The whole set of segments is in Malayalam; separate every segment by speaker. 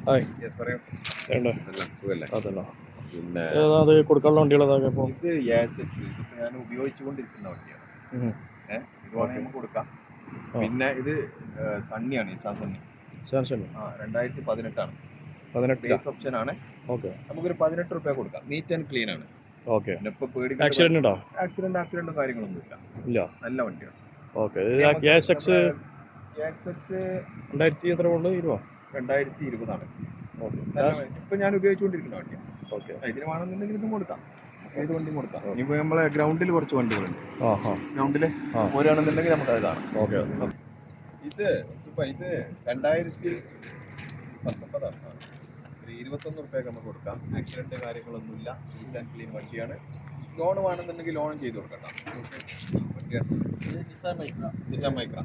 Speaker 1: ഹായ്
Speaker 2: യെസ് പറയൂ.
Speaker 1: വേണ്ടേ
Speaker 2: എല്ലാം സുഖല്ലേ?
Speaker 1: അതല്ല
Speaker 2: പിന്നെ
Speaker 1: ഏതാ അത് കൊടുക്കാനുള്ള വണ്ടികളതൊക്കെ ഇപ്പോൾ
Speaker 2: ഇത് ASX ഇതിപ്പോ ഞാൻ ഉപയോഗിച്ചുകൊണ്ടിരിക്കുന്ന വണ്ടിയാണ്. ഇത് വേണമെങ്കിൽ
Speaker 1: ഓക്കെ
Speaker 2: നമുക്ക് കൊടുക്കാം.
Speaker 1: ആ
Speaker 2: പിന്നെ ഇത് സണ്ണിയാണ്, Nissan Sunny.
Speaker 1: Samsung
Speaker 2: 2018
Speaker 1: 18
Speaker 2: base option ആണ്.
Speaker 1: ഓക്കെ
Speaker 2: നമുക്കൊരു 18 റുപ്യ കൊടുക്കാം. നീറ്റ് ആൻഡ് ക്ലീൻ ആണ്.
Speaker 1: ഓക്കെ
Speaker 2: പിന്നെ ഇപ്പോൾ പേടിക്കേണ്ട
Speaker 1: ആക്സിഡൻ്റ് ഉണ്ടോ?
Speaker 2: ആക്സിഡന്റും കാര്യങ്ങളൊന്നും ഇല്ല.
Speaker 1: ഇല്ല
Speaker 2: നല്ല വണ്ടിയാണ്.
Speaker 1: ഓക്കെ
Speaker 2: ഇനി നമുക്ക്
Speaker 1: ASX
Speaker 2: നമ്മുടെ ASX
Speaker 1: 2000 എത്ര കൊണ്ട് 20
Speaker 2: 2020 ആണ്.
Speaker 1: ഓക്കെ
Speaker 2: നല്ല ഇപ്പൊ ഞാൻ ഉപയോഗിച്ചുകൊണ്ടിരിക്കുന്ന വണ്ടിയാണ്.
Speaker 1: ഓക്കെ
Speaker 2: ഇതിന് വേണമെന്നുണ്ടെങ്കിൽ ഇതും കൊടുക്കാം, ഏത് വണ്ടിയും കൊടുക്കാം. ഇനിയിപ്പോൾ നമ്മളെ ഗ്രൗണ്ടിൽ കുറച്ച് വണ്ടികളുണ്ട്.
Speaker 1: ആ ഹാ
Speaker 2: ഗ്രൗണ്ടിൽ
Speaker 1: ആ
Speaker 2: പോരുകയാണെന്നുണ്ടെങ്കിൽ നമുക്ക് അതാണ്.
Speaker 1: ഓക്കെ
Speaker 2: ഇത് ഇത് 2019 ഒരു 21 റുപ്യക്ക് നമുക്ക് കൊടുക്കാം. ആക്സിഡന്റ് കാര്യങ്ങളൊന്നുമില്ല, നീറ്റ് ആൻഡ് ക്ലീൻ വണ്ടിയാണ്. ലോൺ വേണമെന്നുണ്ടെങ്കിൽ ലോണും ചെയ്ത് കൊടുക്കാം. നിസാൻ മൈക്ര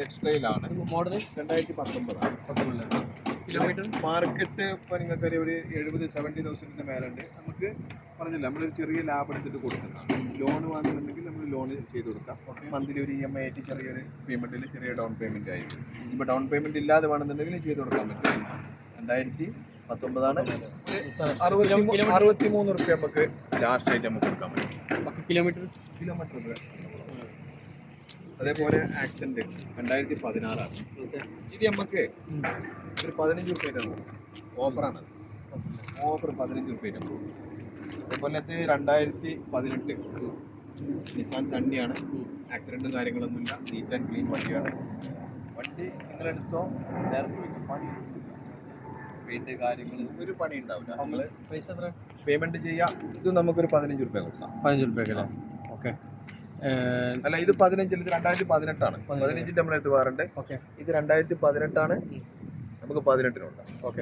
Speaker 2: എക്സ്ട്രയിലാണ്.
Speaker 1: മോഡൽ
Speaker 2: 2019
Speaker 1: കിലോമീറ്റർ
Speaker 2: മാർക്കറ്റ് ഇപ്പോൾ നിങ്ങൾക്കൊരു 70,000-70,000 മേലുണ്ട്. നമുക്ക് പറഞ്ഞില്ല, നമ്മളൊരു ചെറിയ ലാഭം എടുത്തിട്ട് കൊടുക്കുന്നതാണ്. ലോൺ വേണമെന്നുണ്ടെങ്കിൽ നമ്മൾ ലോൺ ചെയ്ത് കൊടുക്കാം. മന്ത്ലി ഒരു EMI ആയിട്ട് ചെറിയൊരു പേയ്മെൻറ്റിൽ ചെറിയ ഡൗൺ പേയ്മെൻറ്റ് ആയിരിക്കും. ഇപ്പോൾ ഡൗൺ പേയ്മെൻറ്റ് ഇല്ലാതെ വേണമെന്നുണ്ടെങ്കിൽ ചെയ്ത് കൊടുക്കാൻ പറ്റും. 2019 63 റുപ്യ നമുക്ക് ലാസ്റ്റ് ആയിട്ട് നമുക്ക് കൊടുക്കാൻ പറ്റും.
Speaker 1: കിലോമീറ്റർ
Speaker 2: അതേപോലെ ആക്സെന്റ് 2016 ഇത് നമുക്ക് ഒരു 15 റുപ്യ ഓഫറാണ്. ഓഫർ 15 റുപ്യ. അതേപോലെ 2018 നിസാൻ സണ്ണിയാണ്. ആക്സിഡൻറ്റും കാര്യങ്ങളൊന്നുമില്ല, നീറ്റ് ആൻഡ് ക്ലീൻ വണ്ടിയാണ്. വണ്ടി നിങ്ങളെടുത്തോ, പണി പെയിന്റ് കാര്യങ്ങൾ ഒരു പണി ഉണ്ടാവില്ല. നിങ്ങൾ പേയ്മെന്റ് ചെയ്യാം. ഇത് നമുക്കൊരു 15 റുപ്യ കൊടുക്കാം.
Speaker 1: 15 റുപ്യക്കല്ലേ? ഓക്കെ
Speaker 2: അല്ല, ഇത് 15, ഇത് 2018 ആണ്. 15 നമ്മുടെ അടുത്ത് വേറുണ്ട്. ഇത് 2018 ആണ്. നമുക്ക് 18
Speaker 1: ഓക്കെ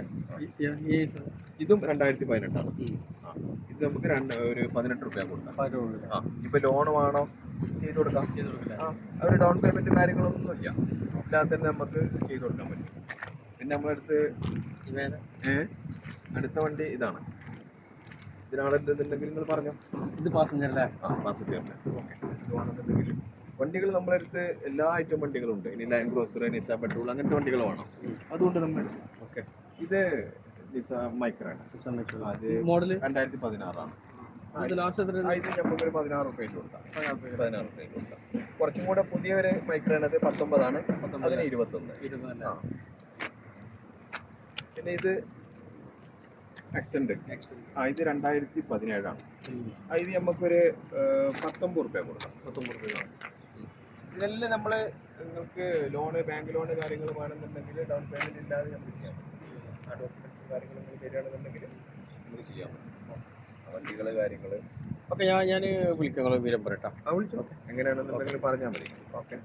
Speaker 2: ഇതും 2018 ആണ്. ഇത് നമുക്ക് ഒരു 18 റുപ്യ കൊടുക്കാം. ഇപ്പൊ ലോൺ വേണോ ചെയ്ത് കൊടുക്കാം. ഒരു ഡൗൺ പേയ്മെന്റ് കാര്യങ്ങളൊന്നും ഇല്ല, ഇല്ലാതെ തന്നെ നമുക്ക് ചെയ്ത് കൊടുക്കാൻ പറ്റും. പിന്നെ നമ്മളടുത്ത് അടുത്ത വണ്ടി ഇതാണ്. ഇതിനാണെന്നുണ്ടെങ്കിൽ നിങ്ങൾ പറഞ്ഞോ.
Speaker 1: ഇത് പാസഞ്ചർ അല്ലേ?
Speaker 2: പാസഞ്ചറിന്റെ ഓക്കെ. ഇത് വേണമെന്നുണ്ടെങ്കിൽ വണ്ടികൾ നമ്മുടെ അടുത്ത് എല്ലാ ഐറ്റം വണ്ടികളുണ്ട്. ഇനി ലാൻഡ് ക്രൂസർ, നിസാൻ പെട്രോൾ അങ്ങനത്തെ വണ്ടികൾ വേണം, അതുകൊണ്ട് നമ്മൾ ഓക്കെ. ഇത് നിസാൻ മൈക്ര ആണ്. അത് മോഡൽ 2016 ആണ്. ഇത് നമുക്കൊരു 16 റുപ്യ കൊടുക്കാം. 16 റുപ്യ കൊടുക്കാം. കുറച്ചും കൂടെ പുതിയൊരു മൈക്ര ആണ്. അത് 19 ആണ്. അതിന് 21. പിന്നെ ഇത് ആക്സെന്റ് ഇത് 2017 ആണ്. ഇത് നമുക്കൊരു 19 റുപ്യ കൊടുക്കാം. 19 റുപ്യ. ഇതെല്ലാം നമ്മൾ നിങ്ങൾക്ക് ലോണ്, ബാങ്ക് ലോണ് കാര്യങ്ങൾ വേണമെന്നുണ്ടെങ്കിൽ ഡൗൺ പേയ്മെന്റ് ഇല്ലാതെ നമുക്ക് ചെയ്യാൻ പറ്റും. ആ ഡോക്യുമെന്റ്സും കാര്യങ്ങളും നിങ്ങൾ തരികയാണെന്നുണ്ടെങ്കിൽ നമുക്ക് ചെയ്യാൻ പറ്റും. വണ്ടികൾ കാര്യങ്ങൾ
Speaker 1: ഓക്കെ. ഞാൻ വിളിക്കാം, വിവരം പറയട്ടോ.
Speaker 2: വിളിച്ചോ, എങ്ങനെയാണെന്നുണ്ടെങ്കിൽ പറഞ്ഞാൽ മതി. ഓക്കെ.